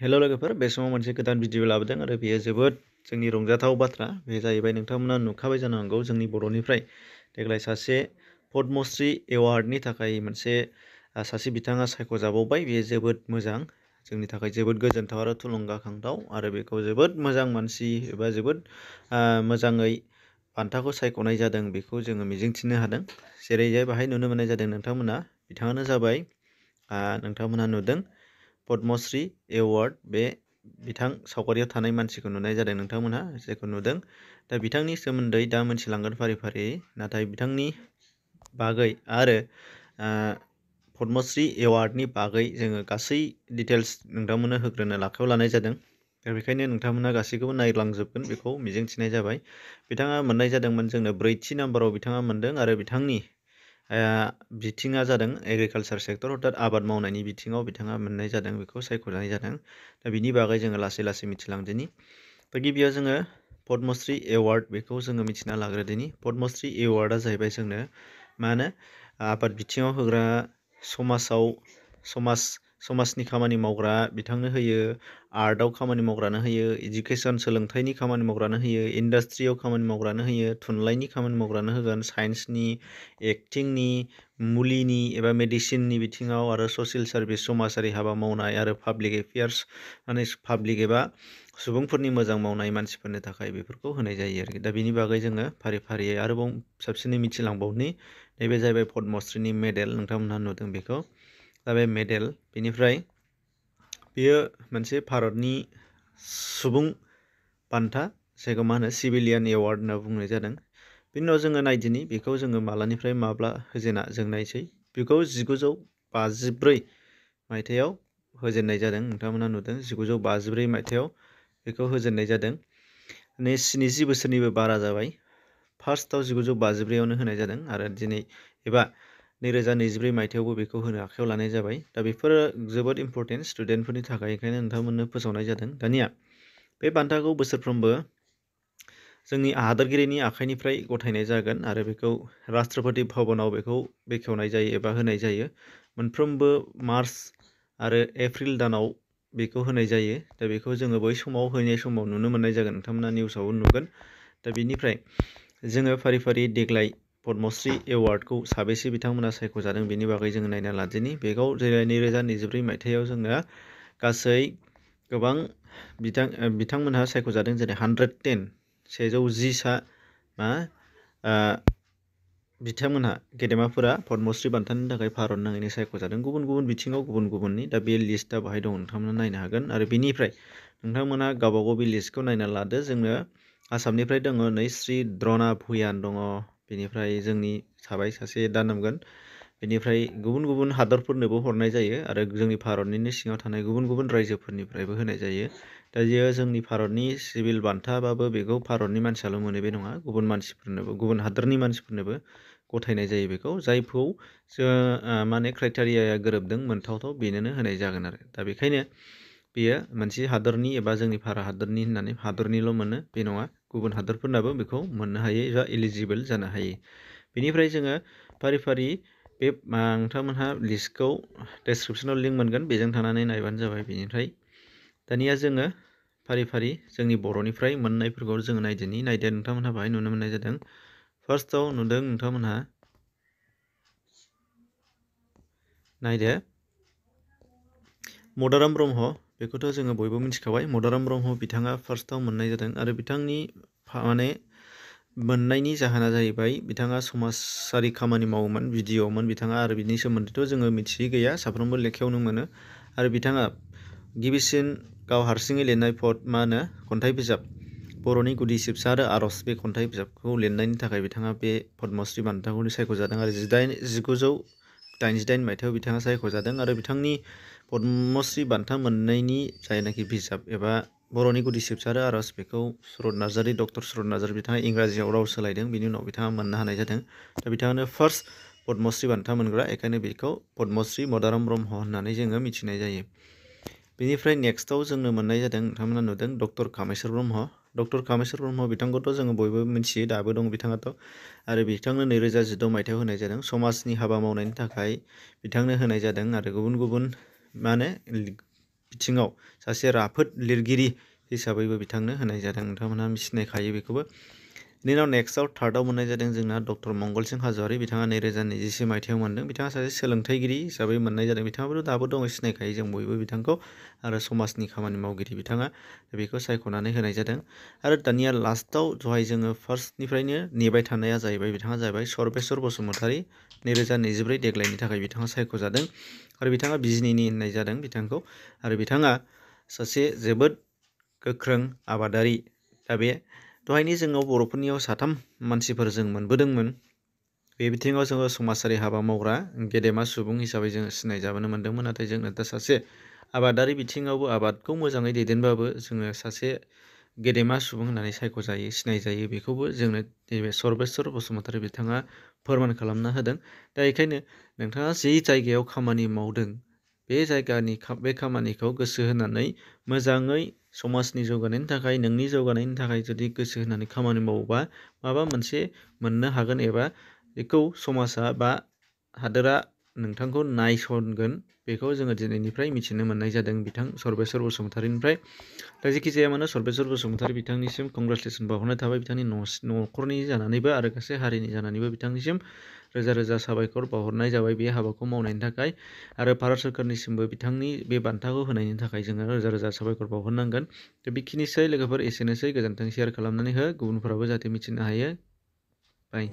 हेल' लोगोफोर बे समाव मोनसे गोदान भिडिअ लाबोदों आरो बेयो जोबोद जोंनि रंजाथाव बाथ्रा बे जाहैबाय नोंथांमोना नुखाबाय जानो हागौ जोंनि बर'निफ्राय देग्लाय सासे पद्मश्री एवार्डनि थाखाय सासे बिथाङा सायख'जाबावबाय बेयो जोबोद मोजां जोंनि थाखाय जोबोद गोजोनथाव आरो थुलुंगाखांथाव आरो बेखौ जोबोद मोजां मानसि एबा जोबोद मोजाङै बान्थाखौ सायख'नाय जादों बेखौ जोङो मिजिंथिनो हादों जेरैहाय बाहाय नुनो मोननाय जादों बिथाङानो जाबाय नोंथांमोना नुदों पद्मश्री एवार्ड बे बिथां सावगारियाव थानाय मानसिखौ नुनाय जादों नोंथांमोनहा जायखौ नुदों दा बिथांनि सोमोन्दै दा मोनथिलांगोन फारि फारियै नाथाय बिथांनि बागै आरो पद्मश्री एवार्डनि बागै जोङो गासै डिटेल्स नोंथांमोननो होग्रोनो आखायाव लानाय जादों दा बेखायनो नोंथांमोना गासैखौबो नायलांजोबगोन बेखौ मिजिंथिनाय जाबाय बिथाङा मोननाय जादोंमोन जोंनो 4थि नाम्बाराव बिथाङा मोनदों आरो बिथांनि बिथिङा जादों एग्रिकालचार सेक्टर अर्थात आबाद मावनायनि बिथिङाव बिथाङा मोननाय जादों बेखौ सायख'नाय जादों दा बिनि बागै जोङो लासै लासै मिथिलांदिनि दा गिबियाव जोङो पद्मश्री एवार्ड बेखौ जोङो मिथिना लाग्रोदिनि पद्मश्री एवार्डआ जाहैबाय जोंनो मा होनो आबाद बिथिङाव होग्रा समाजनि खामानि मावग्रा बिथांनो होयो आर्टआव खामानि मावग्रानो होयो इडुकेसन सोलोंथाइनि खामानि मावग्रानो होयो इन्डास्ट्रियाव खामानि मावग्रानो होयो थुनलाइनि खामानि मावग्रानो होगोन साइन्सनि एक्टिंनि मुलिनि एबा मेडिसिननि बिथिङाव आरो ससियेल सार्भिस समाजारि हाबा मावनाय आरो पाब्लिक एफेयार्स माने पाब्लिक एबा सुबुंफोरनि मोजां मावनाय मानसिफोरनि थाखाय बेफोरखौ होनाय जायो आरोखि दा बिनि बागै जोङो फारि फारियै आरोबाव साबसिनै मिथिलांबावनि नैबे जाहैबाय पद्मश्रीनि मेडेल नोंथांमोनहा नुदों बेखौ दा बे मेडेल बेनिफ्राय बेयो मोनसे भारतनि सुबुं बान्था जायखौ मा होनो सिभिलियान एवार्ड होनना बुंनाय जादों बिनि उनाव जोङो नायदिनि बेखौ जोङो मालानिफ्राय माब्ला होजेना जों नायसै बेखौ 1954 मायथाइयाव होजेननाय जादों नोंथांमोना नुदों 1954 मायथाइयाव बेखौ होजेननाय जादों 70 बोसोरनिबो बारा जाबाय फार्स्टआव 1954आवनो होनाय जादों आरो दिनै एबा 2024 मायथाइयावबो बेखौ होनो आखायाव लानाय जाबाय दा बेफोरो जोबोद इम्परटेन्ट स्टुडेन्टफोरनि थाखाय ओंखायनो नोंथांमोननो फोसावनाय जादों दानिया बे बान्थाखौ बोसोरफ्रोमबो जोंनि हादोरगिरिनि आखाइनिफ्राय गथायनाय जागोन आरो बेखौ राष्ट्रपति भवनाव बेखौ बेखेवनाय जायो एबा होनाय जायो मोनफ्रोमबो मार्च आरो एप्रिल दानाव बेखौ होनाय जायो दा बेखौ जोङो बै समाव होनाय समाव नुनो मोननाय जागोन नोंथांमोना निउसावबो नुगोन दा बेनिफ्राय जोङो फारि फारि देग्लाय पद्मश्री एवार्डखौ साबेसे बिथांमोना सायख'जादों बेनि बागै जोङो नायना लादिनि बेखौ जेरै 2024 मायथाइयाव जोङो गासै गोबां बिथांमोनहा सायख'जादों जेरै 110 सा बिथांमोनहा गेदेमाफोरा पद्मश्री बान्थानि थाखाय भारत नाङैनो सायख'जादों गुबुन गुबुन बिथिङाव गुबुन गुबुननि दा बे लिस्टआ बाहाय दं नोंथांमोना नायनो हागोन आरो बेनिफ्राय नोंथांमोना गावबा गाव बे लिस्टखौ नायना लादो जोङो आसामनिफ्राय दङ नै श्री द्रना भुयान दङ बेनिफ्राय जोंनि थाबाय सासे दा नामगोन बेनिफ्राय गुबुन गुबुन हादरफोरनोबो हरनाय जायो आरो जोंनि भारतनिनो सिङाव थानाय गुबुन गुबुन रायजोफोरनिफ्रायबो होनाय जायो दा बेयो जोंनि भारतनि सिभिल बान्थाबाबो बेखौ भारतनि मानसियाल' मोनो बे नङा गुबुन मानसिफोरनोबो गुबुन हादरनि मानसिफोरनोबो गथायनाय जायो बेखौ जायखौ माने क्राइटेरियाया गोरोबदों मोनथावथाव बेनोनो होनाय जागोन आरो दा बेखायनो बेयो मोनसे हादरनि एबा जोंनि भारत हादरनि होननानै हादरनिल' मोनो बे नङा गुबुन हादरफोरनाबो बेखौ मोननो हायो एबा एलिजिबोल जानो हायो बेनिफ्राय जोङो फारि फारि बे नोंथांमोनहा लिस्टखौ डेसक्रिपसनाव लिंक मोनगोन बेजों थांनानै नायबानो जाबाय बेनिफ्राय दानिया जोङो फारि फारि जोंनि बर'निफ्राय मोननायफोरखौ जोङो नायदो नोंथांमोनहा बाहाय नुनो मोननाय जादों फार्स्टआव नुदों नोंथांमोनहा नायदो मदाराम ब्रह्म बेखौथ' जोङो बयबो मिथिखाबाय मदाराम ब्रह्म बिथाङा फार्स्टआव मोननाय जादों आरो बिथांनि माने मोननायनि जाहोना जाहैबाय बिथाङा समाजारि खामानि मावोमोन भिडिअ'मोन बिथाङा आरो बिनि सोमोन्दैथ' जोङो मिथियै गैया साफ्रोमबो लेखायावनो मोनो आरो बिथाङा गिबिसिन गाव हारसिङै लिरनाय खन्थाइ बिजाब बर'नि गुदि सिबसा आरो आर'ज बे खन्थाइ बिजाबखौ लिरनायनि थाखाय बिथाङा बे पद्मश्री बान्थाखौ सायख'जादों आरो 1988 मायथाइयाव बिथाङा सायख'जादों आरो बिथांनि पद्मश्री बान्था मोननायनि जायनाखि बिजाब एबा बर'नि गुदि सिबसा आरो आर'ज बेखौ डक्टर सुरत नार्जारि बिथाङा इंराजियाव राव सोलायदों बिनि उनाव बिथाङा मोननो हानाय जादों दा बिथाङानो फार्स्ट पद्मश्री बान्था मोनग्रा बेखायनो बेखौ पद्मश्री मदाराम ब्रह्म होननानै जोङो मिथिनाय जायो बेनिफ्राय नेक्स्टआव जोंनो मोननाय जादों नोंथांमोना नुदों डक्टर कामेस्वर ब्रह्म बिथांखौथ' जोङो बयबो मिथियो दाबो दं बिथाङाथ' आरो बिथांनो 2016 मायथाइयाव होनाय जादों समाजनि हाबा मावनायनि थाखाय बिथांनो होनाय जादों आरो गुबुन गुबुन बिथिङाव सासे राफोद लिरगिरि हिसाबैबो बिथांनो होनाय जादों। नोंथांमोनहा सिनायखायो बेखौबो। बिनि उनाव नेक्स्टआव थार्डआव मोननाय जादों जोंना डक्टर मंगलसिं हाज'वारि। बिथाङा 2024 मायथाइयाव मोनदों। बिथाङा सासे सोलोंथाइगिरि हिसाबै मोननाय जादों। बिथाङाबोथ' दाबो दङ, सिनायखायो जों बयबो बिथांखौ, आरो समाजनि खामानि मावगिरि बिथाङा। बेखौ सायख'नानै होनाय जादों। आरो दानिया लास्टआव दहाय जोङो फार्स्टनिफ्रायनो नेबाय थानाया जाहैबाय, बिथाङा जाहैबाय सर्बेस्वर बसुमतारी। 2024 देग्लायनि थाखाय बिथाङा सायख'जादों आरो बिथाङा बिजिनिनि होननाय जादों बिथांखौ। आरो बिथाङा सासे जोबोद गोख्रों आबादारि। दा बे दहायनि जोंनाव बर'फोरनियाव 3 मानसिफोर जों मोनबोदोंमोन। बे बिथिङाव जोङो समाजारि हाबा मावग्रा गेदेमा सुबुं हिसाबै जोङो सिनायजाबोनो मोन्दोंमोन। नाथाय जोंनो दा सासे आबादारि बिथिङावबो आबादखौ मोजाङै दैदेनबाबो जोङो सासे गेदेमा सुबुं होननानै सायख'जायो, सिनायजायो। बेखौबो जोंनो नैबे सर्बेस्वर बसुमतारी बिथाङा फोरमान खालामना होदों। दा बेखायनो नोंथाङा जि जायगायाव खामानि मावदों, बे जायगानि बे खामानिखौ गोसो होनानै मोजाङै समाजनि जौगानायनि थाखाय, नोंनि जौगानायनि थाखाय जुदि गोसो होनानै खामानि मावोबा माबा मोनसे मोननो हागोन, एबा बेखौ समाजा बा हादोरा नोंथांखौ नायसनगोन। बेखौ जोङो दिनैनिफ्राय मिथिनो मोननाय जादों बिथां सर्बेस्वर बसुमतारीनिफ्राय। दा जेखि जाया मानो सर्बेस्वर बसुमतारी बिथांनिसिम कंग्रेचुलेसन बावहरनाय थाबाय, बिथांनि न'खरनि जानानैबो आरो गासै हारिनि जानानैबो बिथांनिसिम रोजा रोजा साबायखर बावहरनाय जाबाय बे हाबाखौ मावनायनि थाखाय। आरो भारत सोरखारनिसिमबो बिथांनि बे बान्थाखौ होनायनि थाखाय जोङो रोजा रोजा साबायखर बावहरनांगोन। दा बेखिनिसै लोगोफोर, एसेनोसै। गोजोन्थों। शेयार खालामनानै हो, गुबुनफोराबो जाहाथे मिथिनो हायो। बाय।